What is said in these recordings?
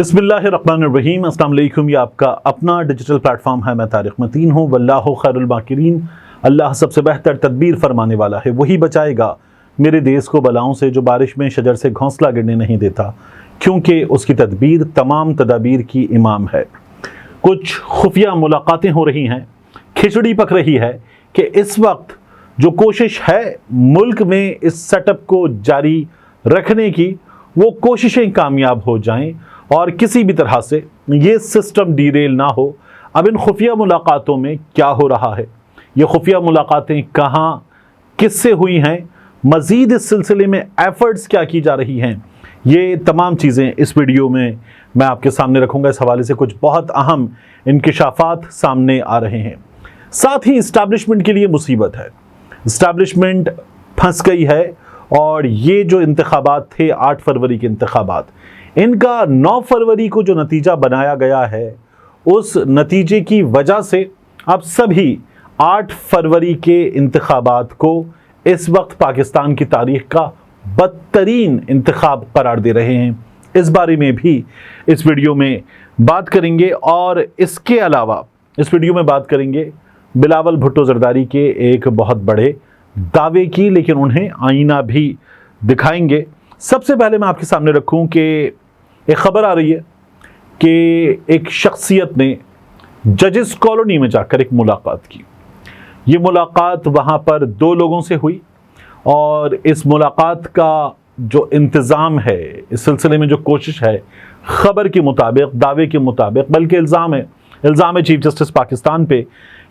बिस्मिल्लाहिर्रहमानिर्रहीम। अस्सलाम वालेकुम। ये आपका अपना डिजिटल प्लेटफॉर्म है। मैं तारिक मतीन हूँ। वल्लाहु खैरुल माकिरीन। अल्लाह सबसे बेहतर तदबीर फरमाने वाला है। वही बचाएगा मेरे देश को बलाओं से जो बारिश में शजर से घोंसला गिरने नहीं देता, क्योंकि उसकी तदबीर तमाम तदाबीर की इमाम है। कुछ खुफिया मुलाकातें हो रही हैं, खिचड़ी पक रही है कि इस वक्त जो कोशिश है मुल्क में इस सेटअप को जारी रखने की, वो कोशिशें कामयाब हो जाएं और किसी भी तरह से ये सिस्टम डीरेल ना हो। अब इन खुफिया मुलाकातों में क्या हो रहा है, ये खुफिया मुलाकातें कहाँ किससे हुई हैं, मज़ीद इस सिलसिले में एफर्ट्स क्या की जा रही हैं, ये तमाम चीज़ें इस वीडियो में मैं आपके सामने रखूँगा। इस हवाले से कुछ बहुत अहम इंकिशाफात सामने आ रहे हैं। साथ ही इस्टेब्लिशमेंट के लिए मुसीबत है, इस्टेब्लिशमेंट फंस गई है। और ये जो इंतखाबात थे 8 फरवरी के इंतखाबात, इनका 9 फरवरी को जो नतीजा बनाया गया है, उस नतीजे की वजह से अब सभी 8 फरवरी के इंतखाबात को इस वक्त पाकिस्तान की तारीख का बदतरीन इंतखाब करार दे रहे हैं। इस बारे में भी इस वीडियो में बात करेंगे। और इसके अलावा इस वीडियो में बात करेंगे बिलावल भुट्टो जरदारी के एक बहुत बड़े दावे की, लेकिन उन्हें आईना भी दिखाएंगे। सबसे पहले मैं आपके सामने रखूं कि एक खबर आ रही है कि एक शख्सियत ने जजेस कॉलोनी में जाकर एक मुलाकात की। ये मुलाकात वहाँ पर 2 लोगों से हुई और इस मुलाकात का जो इंतज़ाम है, इस सिलसिले में जो कोशिश है, खबर के मुताबिक, दावे के मुताबिक, बल्कि इल्ज़ाम है चीफ जस्टिस पाकिस्तान पे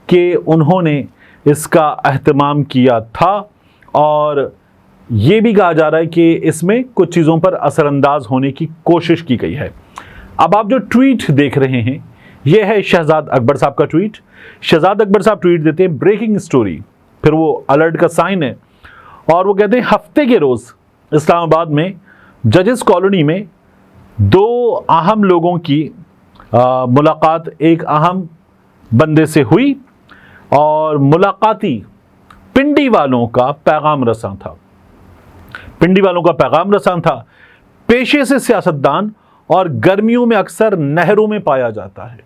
कि उन्होंने इसका अहतमाम किया था। और ये भी कहा जा रहा है कि इसमें कुछ चीज़ों पर असरअंदाज होने की कोशिश की गई है। अब आप जो ट्वीट देख रहे हैं, ये है शहजाद अकबर साहब का ट्वीट। शहजाद अकबर साहब ट्वीट देते हैं ब्रेकिंग स्टोरी, फिर वो अलर्ट का साइन है और वो कहते हैं हफ्ते के रोज़ इस्लामाबाद में जजेस कॉलोनी में 2 अहम लोगों की मुलाकात एक अहम बंदे से हुई और मुलाकाती पिंडी वालों का पैगाम रसां था। पिंडी वालों का पैगाम रसां था, पेशे से सियासतदान और गर्मियों में अक्सर नहरों में पाया जाता है।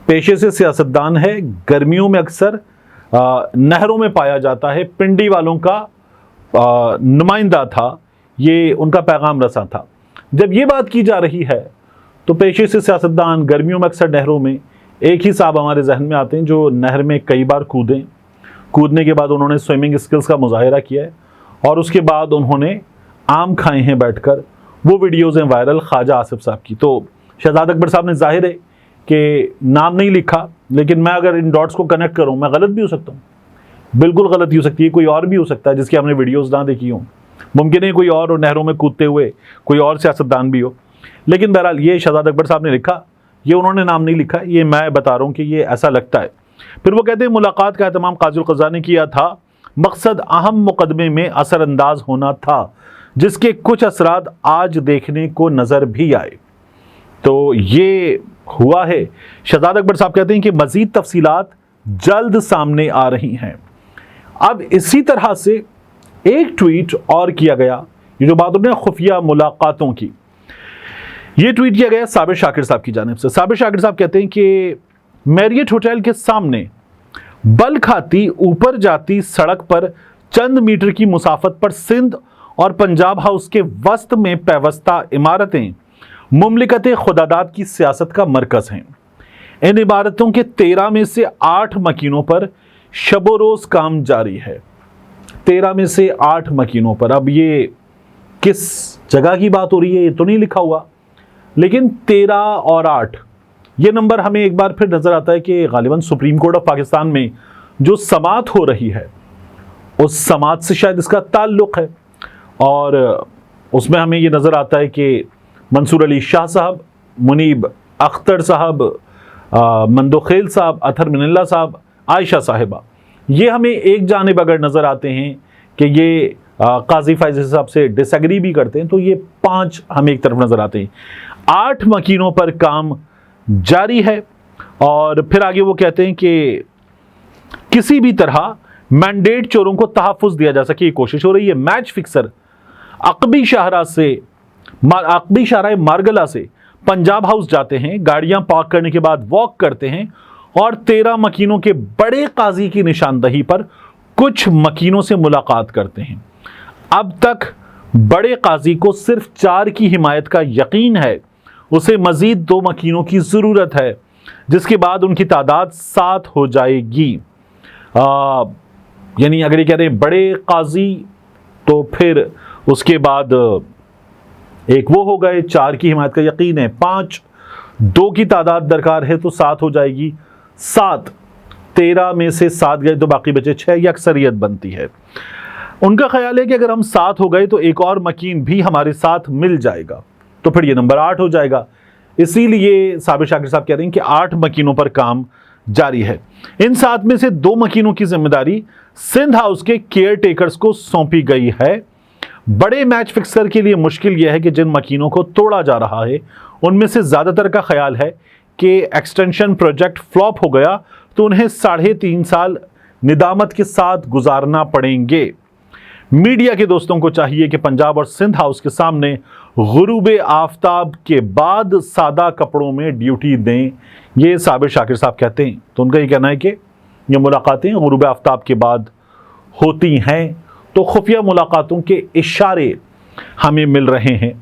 पेशे से सियासतदान है, गर्मियों में अक्सर नहरों में पाया जाता है। पिंडी वालों का नुमाइंदा था, ये उनका पैगाम रसां था। जब ये बात की जा रही है तो पेशे से सियासतदान, गर्मियों में अक्सर नहरों में, एक ही साहब हमारे जहन में आते हैं जो नहर में कई बार कूदने के बाद उन्होंने स्विमिंग स्किल्स का मुजाहिरा किया है और उसके बाद उन्होंने आम खाए हैं बैठकर। वो वीडियोज़ हैं वायरल ख्वाजा आसिफ साहब की। तो शहजाद अकबर साहब ने, जाहिर है कि नाम नहीं लिखा, लेकिन मैं अगर इन डॉट्स को कनेक्ट करूँ, मैं गलत भी हो सकता हूँ, बिल्कुल गलत ही हो सकती है, कोई और भी हो सकता है जिसकी हमने वीडियोज़ ना देखी हों। मुमकिन है कोई और नहरों में कूदते हुए कोई और सियासतदान भी हो, लेकिन बहरहाल ये शहजाद अकबर साहब ने लिखा, ये उन्होंने नाम नहीं लिखा, ये मैं बता रहा हूँ कि ये ऐसा लगता है। फिर वो कहते हैं मुलाकात का एहतमाम काज़ी क़ज़ा ने किया था, मकसद अहम मुकदमे में असरअंदाज होना था, जिसके कुछ असरात आज देखने को नज़र भी आए। तो ये हुआ है। शहजाद अकबर साहब कहते हैं कि मज़ीद तफसीलात जल्द सामने आ रही हैं। अब इसी तरह से एक ट्वीट और किया गया, ये जो बात उन्होंने खुफिया मुलाकातों की, ये ट्वीट किया गया साबिर शाकिर साहब की जानिब से। साबिर शाकिर साहब कहते हैं कि मैरियट होटल के सामने बल खाती ऊपर जाती सड़क पर चंद मीटर की मुसाफत पर सिंध और पंजाब हाउस के वस्त में पैवस्ता इमारतें मुमलिकत खुदादाद की सियासत का मरकज़ हैं। इन इमारतों के 13 में से 8 मकीनों पर शबो रोज़ काम जारी है। 13 में से 8 मकीनों पर। अब ये किस जगह की बात हो रही है ये तो नहीं लिखा हुआ, लेकिन 13 और 8 ये नंबर हमें एक बार फिर नज़र आता है कि गालिबन सुप्रीम कोर्ट ऑफ पाकिस्तान में जो समाअत हो रही है, उस समाअत से शायद इसका ताल्लुक़ है। और उसमें हमें ये नज़र आता है कि मंसूर अली शाह साहब, मुनीब अख्तर साहब, मंदोखेल साहब, अथर मिनल्ला साहब, आयशा साहिबा, ये हमें एक जानिब अगर नज़र आते हैं कि ये काजी फैज़ साहब से डिसएग्री भी करते हैं, तो ये 5 हमें एक तरफ नज़र आते हैं। 8 मकीनों पर काम जारी है। और फिर आगे वो कहते हैं कि किसी भी तरह मैंडेट चोरों को तहफ़्फ़ुज़ दिया जा सके, ये कोशिश हो रही है। मैच फिक्सर अक़बी शाहराह मारगला से पंजाब हाउस जाते हैं, गाड़ियां पार्क करने के बाद वॉक करते हैं और 13 मकीनों के बड़े काजी की निशानदही पर कुछ मकीनों से मुलाकात करते हैं। अब तक बड़े काजी को सिर्फ 4 की हिमायत का यकीन है, उसे मजीद 2 मकीनों की जरूरत है, जिसके बाद उनकी तादाद 7 हो जाएगी। यानी अगर ये कह रहे हैं बड़े काजी, तो फिर उसके बाद एक वो हो गए, 4 की हिमायत का यकीन है, 5, 2 की तादाद दरकार है तो 7 हो जाएगी, 7, 13 में से 7 गए तो बाकी बचे 6, ये अक्सरियत बनती है। उनका ख्याल है कि अगर हम 7 हो गए तो एक और मकीन भी हमारे साथ मिल जाएगा, तो फिर ये नंबर 8 हो जाएगा। इसीलिए साबिर शाकिर साहब कह रहे हैं कि 8 मकीनों पर काम जारी है। इन 7 में से 2 मकीनों की जिम्मेदारी सिंध हाउस के केयर टेकर्स को सौंपी गई है। बड़े मैच फिक्सर के लिए मुश्किल यह है कि जिन मकीनों को तोड़ा जा रहा है उनमें से ज़्यादातर का ख्याल है कि एक्सटेंशन प्रोजेक्ट फ्लॉप हो गया तो उन्हें 3.5 साल निदामत के साथ गुजारना पड़ेंगे। मीडिया के दोस्तों को चाहिए कि पंजाब और सिंध हाउस के सामने गुरूबे आफ्ताब के बाद सादा कपड़ों में ड्यूटी दें, ये साबिर शाकिर साहब कहते हैं। तो उनका ये कहना है कि ये मुलाकातें गुरूबे आफ्ताब के बाद होती हैं, तो खुफिया मुलाकातों के इशारे हमें मिल रहे हैं।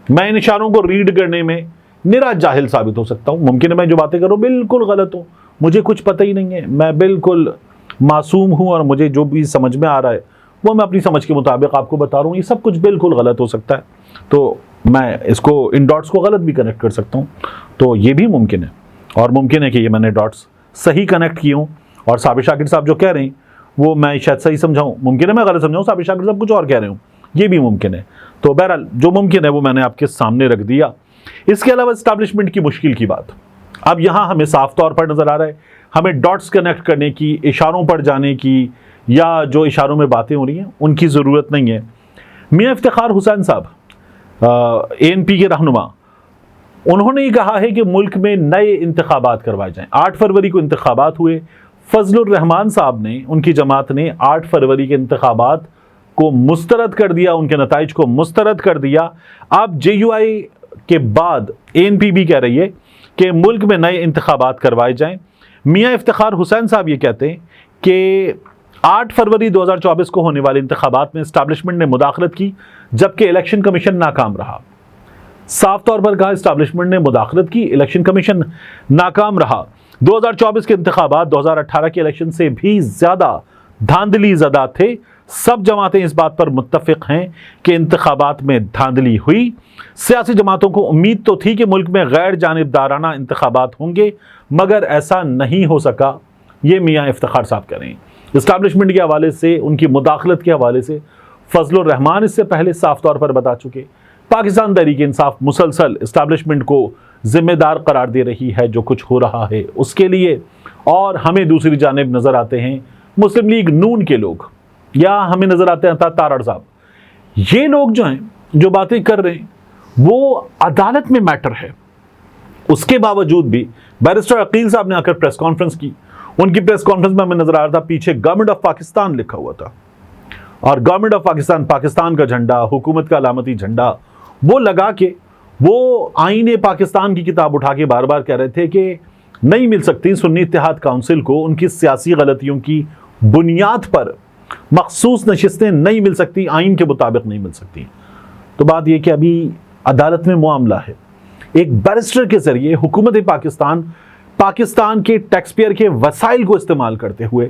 मैं इन इशारों को रीड करने में निरा जाहिल साबित हो सकता हूँ। मुमकिन है मैं जो बातें कर रहा हूँ बिल्कुल गलत हूँ, मुझे कुछ पता ही नहीं है, मैं बिल्कुल मासूम हूँ और मुझे जो भी समझ में आ रहा है वो मैं अपनी समझ के मुताबिक आपको बता रहा हूँ। ये सब कुछ बिल्कुल गलत हो सकता है, तो मैं इसको इन डॉट्स को गलत भी कनेक्ट कर सकता हूँ, तो ये भी मुमकिन है। और मुमकिन है कि ये मैंने डॉट्स सही कनेक्ट किए हों और साबिर शाकिर साहब जो कह रहे हैं वो मैं शायद सही समझाऊं, मुमकिन है मैं गलत समझाऊं, साबिर शाकिर साहब कुछ और कह रहे हूं, ये भी मुमकिन है। तो बहरहाल जो मुमकिन है वो मैंने आपके सामने रख दिया। इसके अलावा एस्टैब्लिशमेंट की मुश्किल की बात अब यहाँ हमें साफ तौर पर नजर आ रहा है, हमें डॉट्स कनेक्ट करने की, इशारों पर जाने की, या जो इशारों में बातें हो रही हैं उनकी ज़रूरत नहीं है। मियाँ इफ्तिखार हुसैन साहब ANP के रहनुमा, उन्होंने ही कहा है कि मुल्क में नए इंतखाबात करवाए जाएं। 8 फरवरी को इंतखाबात हुए, फजलुर रहमान साहब ने, उनकी जमात ने 8 फरवरी के इंतखाबात को मुस्तरद कर दिया, उनके नताइज को मुस्तरद कर दिया। अब JUI के बाद ANP भी कह रही है कि मुल्क में नए इंतखाबात करवाए जाएं। मियाँ इफ्तिखार हुसैन साहब ये कहते हैं कि 8 फरवरी 2024 को होने वाले इंतखाबात में एस्टैब्लिशमेंट ने मुदाखलत की, जबकि इलेक्शन कमीशन नाकाम रहा। साफ तौर पर कहा एस्टैब्लिशमेंट ने मुदाखलत की, इलेक्शन कमीशन नाकाम रहा। 2024 के इंतखाबात 2018 के इलेक्शन से भी ज्यादा धांधली ज़दा थे। सब जमातें इस बात पर मुत्तफिक हैं कि इंतखाबात में धांधली हुई। सियासी जमातों को उम्मीद तो थी कि मुल्क में गैर जानिबदाराना इंतखाबात होंगे, मगर ऐसा नहीं हो सका। ये मियाँ इफ्तिखार साहब कह रहे हैं। इस्टेब्लिशमेंट के हवाले से, उनकी मुदाखलत के हवाले से फजलुर रहमान इससे पहले साफ तौर पर बता चुके। पाकिस्तान तहरीक इंसाफ मुसलसल इस्टेब्लिशमेंट को जिम्मेदार करार दे रही है जो कुछ हो रहा है उसके लिए, और हमें दूसरी जानिब नजर आते हैं मुस्लिम लीग नून के लोग, या हमें नजर आते हैं तारड़ साहब। ये लोग जो हैं, जो बातें कर रहे हैं वो अदालत में मैटर है। उसके बावजूद भी बैरिस्टर अकील साहब ने आकर प्रेस कॉन्फ्रेंस की। उनकी प्रेस कॉन्फ्रेंस में हमें नजर आ रहा था पीछे गवर्नमेंट ऑफ पाकिस्तान लिखा हुआ था, और गवर्नमेंट ऑफ पाकिस्तान, पाकिस्तान का झंडा, हुकूमत का अलामती झंडा वो लगा के वो आईने पाकिस्तान की किताब उठा के बार बार कह रहे थे कि नहीं मिल सकती सुन्नी इत्तेहाद काउंसिल को उनकी सियासी गलतियों की बुनियाद पर मखसूस नशिस्तें नहीं मिल सकती, आइन के मुताबिक नहीं मिल सकती। तो बात यह कि अभी अदालत में मामला है, एक बैरिस्टर के जरिए हुकूमत पाकिस्तान के टैक्सपेयर के वसाइल को इस्तेमाल करते हुए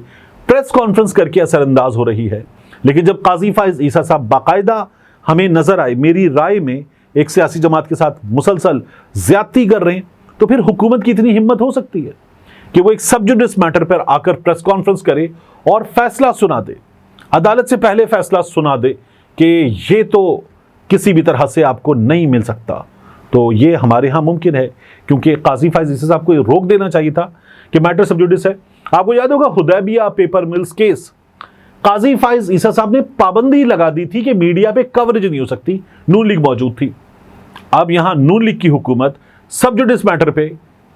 प्रेस कॉन्फ्रेंस करके असरअंदाज हो रही है। लेकिन जब काजी फाइज ईसा साहब बाकायदा हमें नजर आए, मेरी राय में एक सियासी जमात के साथ मुसलसल ज्यादती कर रहे हैं, तो फिर हुकूमत की इतनी हिम्मत हो सकती है कि वो एक सबजुडिस मैटर पर आकर प्रेस कॉन्फ्रेंस करे और फैसला सुना दे, अदालत से पहले फैसला सुना दे कि ये तो किसी भी तरह से आपको नहीं मिल सकता। तो ये हमारे यहाँ मुमकिन है, क्योंकि काजी फाइज ईसा साहब को रोक देना चाहिए था कि मैटर सबजुडिस है। आपको याद होगा हुदैबिया पेपर मिल्स केस, काजी फाइज ईसा साहब ने पाबंदी लगा दी थी कि मीडिया पे कवरेज नहीं हो सकती, नून लीग मौजूद थी। अब यहां नून लीग की हुकूमत सबजुडिस मैटर पे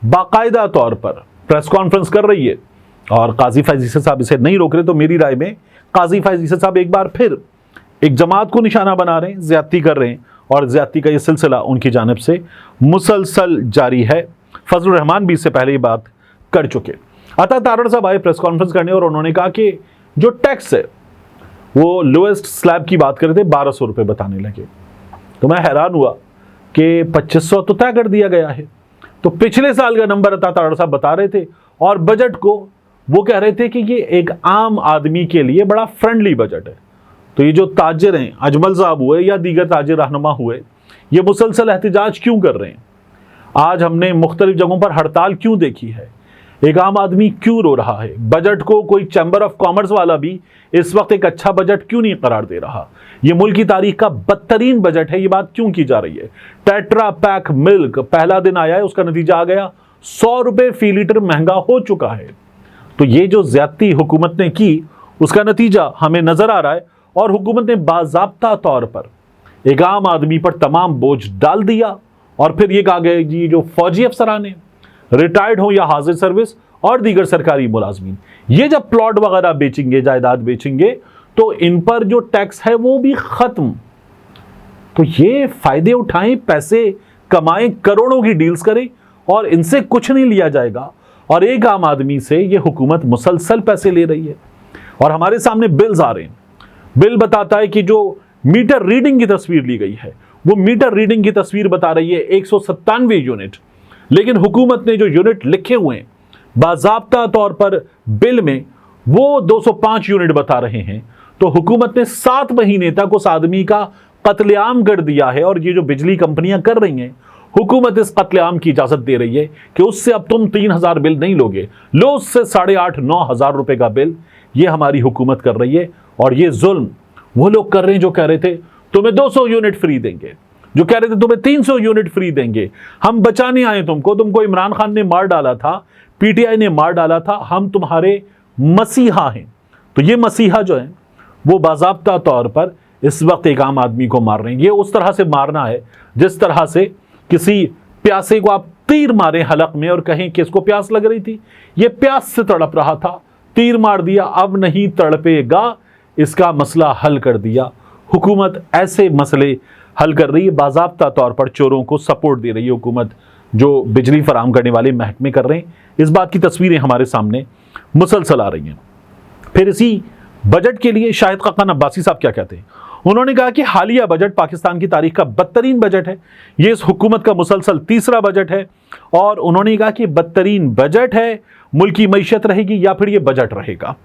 बाकायदा तौर पर प्रेस कॉन्फ्रेंस कर रही है और काजी फाइज ईसा साहब इसे नहीं रोक रहे। तो मेरी राय में काजी फाइज ईसा साहब एक बार फिर एक जमात को निशाना बना रहे हैं, ज्यादती कर रहे हैं, और ज्यादती का ये सिलसिला उनकी जानिब से मुसलसल जारी है। फजलुर रहमान भी इससे पहले ये बात कर चुके। अता तारड़ साहब आए प्रेस कॉन्फ्रेंस करने और उन्होंने कहा कि जो टैक्स है वो लोएस्ट स्लैब की बात कर रहे थे, 1200 रुपये बताने लगे। तो मैं हैरान हुआ कि 2500 तो तय कर दिया गया है। तो पिछले साल का नंबर अता तारड़ साहब बता रहे थे और बजट को वो कह रहे थे कि ये एक आम आदमी के लिए बड़ा फ्रेंडली बजट है। तो ये जो ताजिर हैं, अजमल साहब हुए या दीगर ताजिर रहनुमा हुए, ये मुसलसल एहतजाज क्यों कर रहे हैं? आज हमने मुख्तलिफ जगहों पर हड़ताल क्यों देखी है? एक आम आदमी क्यों रो रहा है? बजट को कोई चैम्बर ऑफ कॉमर्स वाला भी इस वक्त एक अच्छा बजट क्यों नहीं करार दे रहा? ये मुल्क की तारीख का बदतरीन बजट है, ये बात क्यों की जा रही है? टेट्रा पैक मिल्क पहला दिन आया है, उसका नतीजा आ गया 100 रुपए फी लीटर महंगा हो चुका है। तो ये जो ज्यादती हुकूमत ने की उसका नतीजा हमें नजर आ रहा है और हुकूमत ने बाज़ाब्ता तौर पर एक आम आदमी पर तमाम बोझ डाल दिया। और फिर ये कहा गया जी जो फौजी अफसरान रिटायर्ड हो या हाजिर सर्विस और दीगर सरकारी मुलाजमीन, ये जब प्लॉट वगैरह बेचेंगे, जायदाद बेचेंगे, तो इन पर जो टैक्स है वो भी खत्म। तो ये फायदे उठाएं, पैसे कमाएं, करोड़ों की डील्स करें और इनसे कुछ नहीं लिया जाएगा। और एक आम आदमी से ये हुकूमत मुसलसल पैसे ले रही है। और हमारे सामने बिल्स आ रहे हैं। बिल बताता है कि जो मीटर रीडिंग की तस्वीर ली गई है वो मीटर रीडिंग की तस्वीर बता रही है 197 यूनिट, लेकिन हुकूमत ने जो यूनिट लिखे हुए हैं बाज़ाब्ता तौर पर बिल में वो 205 यूनिट बता रहे हैं। तो हुकूमत ने 7 महीने तक उस आदमी का कत्लेआम कर दिया है। और ये जो बिजली कंपनियां कर रही हैं, हुकूमत इस कत्लेआम की इजाजत दे रही है कि उससे अब तुम 3000 बिल नहीं लोगे, लो उससे 8,500-9 हजार रुपए का बिल। ये हमारी हुकूमत कर रही है। और ये जुल्म वो लोग कर रहे हैं जो कह रहे थे तुम्हें 200 यूनिट फ्री देंगे, जो कह रहे थे तुम्हें 300 यूनिट फ्री देंगे, हम बचाने आए तुमको इमरान खान ने मार डाला था, पीटीआई ने मार डाला था, हम तुम्हारे मसीहा हैं। तो ये मसीहा जो है वो बाज़ाब्ता तौर पर इस वक्त एक आम आदमी को मार रहे हैं। ये उस तरह से मारना है जिस तरह से किसी प्यासे को आप तीर मारे हलक में और कहें कि इसको प्यास लग रही थी, ये प्यास से तड़प रहा था, तीर मार दिया, अब नहीं तड़पेगा, इसका मसला हल कर दिया। हुकूमत ऐसे मसले हल कर रही है, बाज़ाब्ता तौर पर चोरों को सपोर्ट दे रही है हुकूमत, जो बिजली फराहम करने वाले महकमे कर रहे हैं। इस बात की तस्वीरें हमारे सामने मुसलसल आ रही हैं। फिर इसी बजट के लिए शाहिद खाकान अब्बासी साहब क्या कहते हैं? उन्होंने कहा कि हालिया बजट पाकिस्तान की तारीख का बदतरीन बजट है, ये इस हुकूमत का मुसलसल तीसरा बजट है। और उन्होंने कहा कि बदतरीन बजट है, मुल्क की मईशत रहेगी या फिर ये बजट रहेगा।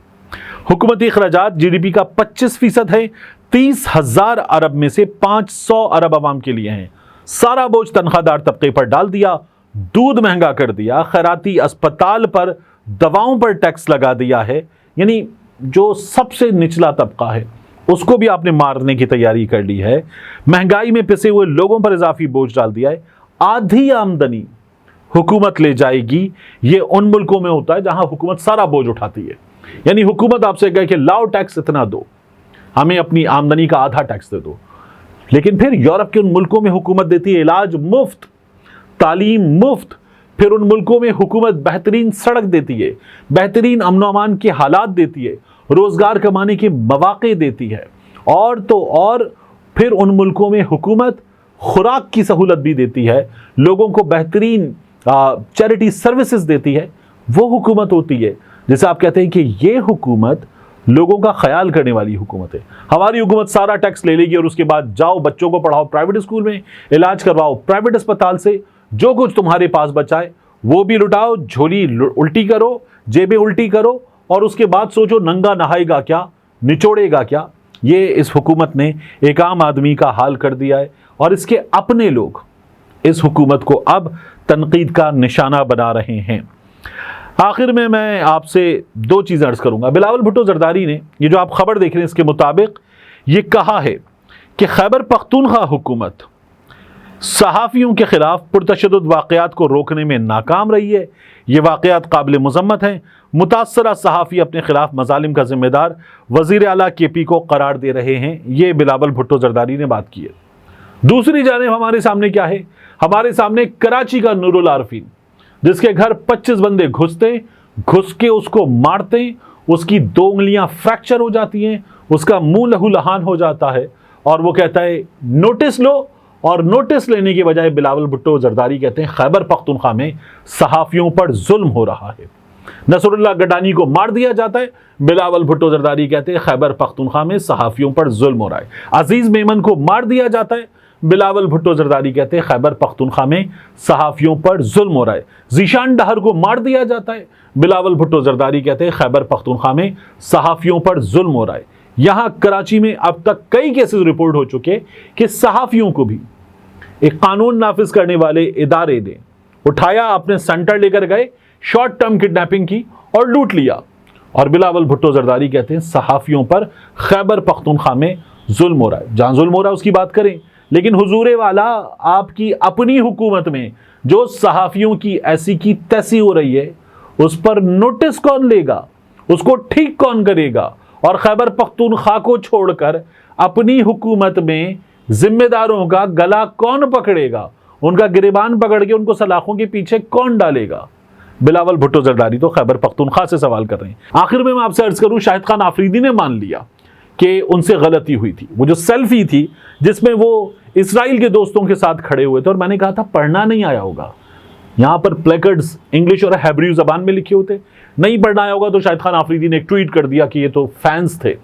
हुकूमती अखराजात जीडीपी का 25% है, 30,000 अरब में से 500 अरब आवाम के लिए हैं। सारा बोझ तनख्वाहदार तबके पर डाल दिया, दूध महंगा कर दिया, खैराती अस्पताल पर, दवाओं पर टैक्स लगा दिया है। यानी जो सबसे निचला तबका है उसको भी आपने मारने की तैयारी कर ली है। महंगाई में पिसे हुए लोगों पर इजाफी बोझ डाल दिया है। आधी आमदनी हुकूमत ले जाएगी। ये उन मुल्कों में होता है जहां हुकूमत सारा बोझ उठाती है। यानी हुकूमत आपसे कहे कि लाओ टैक्स इतना दो, हमें अपनी आमदनी का आधा टैक्स दे दो। लेकिन फिर यूरोप के उन मुल्कों में हुकूमत देती है इलाज मुफ्त, तालीम मुफ्त। फिर उन मुल्कों में हुकूमत बेहतरीन सड़क देती है, बेहतरीन अमन अमान के हालात देती है, रोजगार कमाने के मौके देती है। और तो और फिर उन मुल्कों में हुकूमत खुराक की सहूलत भी देती है, लोगों को बेहतरीन चैरिटी सर्विसेज देती है। वो हुकूमत होती है जिसे आप कहते हैं कि ये हुकूमत लोगों का ख्याल करने वाली हुकूमत है। हमारी हुकूमत सारा टैक्स ले लेगी और उसके बाद जाओ बच्चों को पढ़ाओ प्राइवेट स्कूल में, इलाज करवाओ प्राइवेट अस्पताल से, जो कुछ तुम्हारे पास बचाए वो भी लुटाओ, झोली उल्टी करो, जेबें उल्टी करो और उसके बाद सोचो नंगा नहाएगा क्या, निचोड़ेगा क्या। ये इस हुकूमत ने एक आम आदमी का हाल कर दिया है और इसके अपने लोग इस हुकूमत को अब तनकीद का निशाना बना रहे हैं। आखिर में मैं आपसे 2 चीज़ें अर्ज करूंगा। बिलावल भुट्टो जरदारी ने ये जो आप खबर देख रहे हैं इसके मुताबिक ये कहा है कि खैबर पख्तूनख्वा हुकूमत सहाफ़ियों के खिलाफ पुरतशद्दुद वाक़यात को रोकने में नाकाम रही है। ये वाक़यात काबिल मज़म्मत हैं। मुतासरा सहाफ़ी अपने खिलाफ मज़ालिम का ज़िम्मेदार वज़ीर आला KP को करार दे रहे हैं। ये बिलावल भुट्टो जरदारी ने बात की है। दूसरी जानिब हमारे सामने क्या है? हमारे सामने कराची का नूरुल आरफीन, जिसके घर 25 बंदे घुस के उसको मारते, उसकी 2 उंगलियां फ्रैक्चर हो जाती हैं, उसका मुंह लहू लहान हो जाता है और वो कहता है नोटिस लो और नोटिस लेने के बजाय बिलावल भुट्टो जरदारी कहते हैं खैबर पख्तूनख्वा में सहाफियों पर जुल्म हो रहा है। नसरुल्लाह गडानी को मार दिया जाता है, बिलावल भुट्टो जरदारी कहते हैं खैबर पख्तूनख्वा में सहाफियों पर जुल्म हो रहा है। अजीज मेमन को मार दिया जाता है, बिलावल भुट्टो जरदारी कहते हैं खैबर पख्तूनख्वा में सहाफियों पर जुल्म हो रहा है। जीशान डहर को मार दिया जाता है, बिलावल भुट्टो जरदारी कहते हैं खैबर पख्तूनख्वा में सहाफियों पर जुल्म हो रहा है। यहां कराची में अब तक कई केसेस रिपोर्ट हो चुके कि सहाफियों को भी एक कानून नाफिज करने वाले इदारे ने उठाया, अपने सेंटर लेकर गए, शॉर्ट टर्म किडनैपिंग की और लूट लिया। और बिलावल भुट्टो जरदारी कहते हैं सहाफियों पर खैबर पख्तूनख्वा में जुल्म हो रहा है। जहां जुल्म हो रहा है उसकी बात करें, लेकिन हुजूरे वाला आपकी अपनी हुकूमत में जो सहाफियों की ऐसी की तैसी हो रही है, उस पर नोटिस कौन लेगा, उसको ठीक कौन करेगा? और खैबर पख्तूनख्वा को छोड़कर अपनी हुकूमत में जिम्मेदारों का गला कौन पकड़ेगा? उनका गिरेबान पकड़ के उनको सलाखों के पीछे कौन डालेगा? बिलावल भुट्टो जरदारी तो खैबर पख्तूनख्वा से सवाल कर रहे हैं। आखिर में मैं आपसे अर्ज करूं, शाहिद खान आफरीदी ने मान लिया कि उनसे गलती हुई थी। वो जो सेल्फी थी जिसमें वो इसराइल के दोस्तों के साथ खड़े हुए थे, और मैंने कहा था पढ़ना नहीं आया होगा, यहां पर प्लेकार्ड्स इंग्लिश और हेब्रू जबान में लिखे होते, नहीं पढ़ना आया होगा तो शाहिद खान आफरीदी ने एक ट्वीट कर दिया कि ये तो फैंस थे।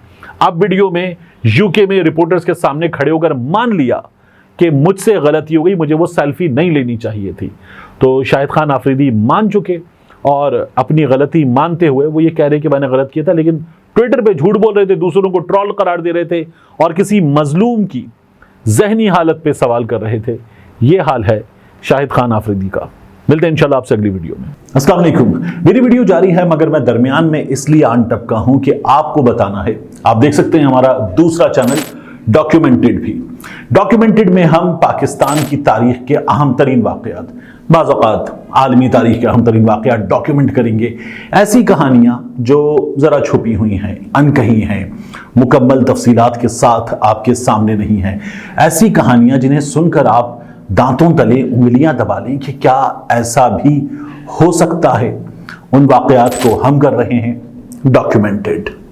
अब वीडियो में यूके में रिपोर्टर्स के सामने खड़े होकर मान लिया कि मुझसे गलती हो गई, मुझे वो सेल्फी नहीं लेनी चाहिए थी। तो शाहिद खान आफरीदी मान चुके और अपनी गलती मानते हुए वो ये कह रहे कि मैंने गलत किया था, लेकिन ट्विटर पे झूठ बोल रहे थे, दूसरों को ट्रोल करार दे रहे थे और किसी मजलूम की जहनी हालत पे सवाल कर रहे थे। ये हाल है शाहिद खान आफरीदी का। मिलते हैं इंशाल्लाह आपसे अगली वीडियो में। अस्सलाम वालेकुम। मेरी वीडियो जारी है, मगर मैं दरमियान में इसलिए आन टपका हूं कि आपको बताना है। आप देख सकते हैं हमारा दूसरा चैनल डॉक्यूमेंटेड भी। डॉक्यूमेंटेड में हम पाकिस्तान की तारीख के अहम तरीन वाक़यात, बाज़ औक़ात आलमी तारीख के अहम तरीन वाक़यात डॉक्यूमेंट करेंगे। ऐसी कहानियाँ जो ज़रा छुपी हुई हैं, अनकही हैं, मुकम्मल तफसीलात के साथ आपके सामने नहीं हैं। ऐसी कहानियाँ जिन्हें सुनकर आप दांतों तले उंगलियां दबा लें कि क्या ऐसा भी हो सकता है। उन वाक़यात को हम कर रहे हैं डॉक्यूमेंटेड।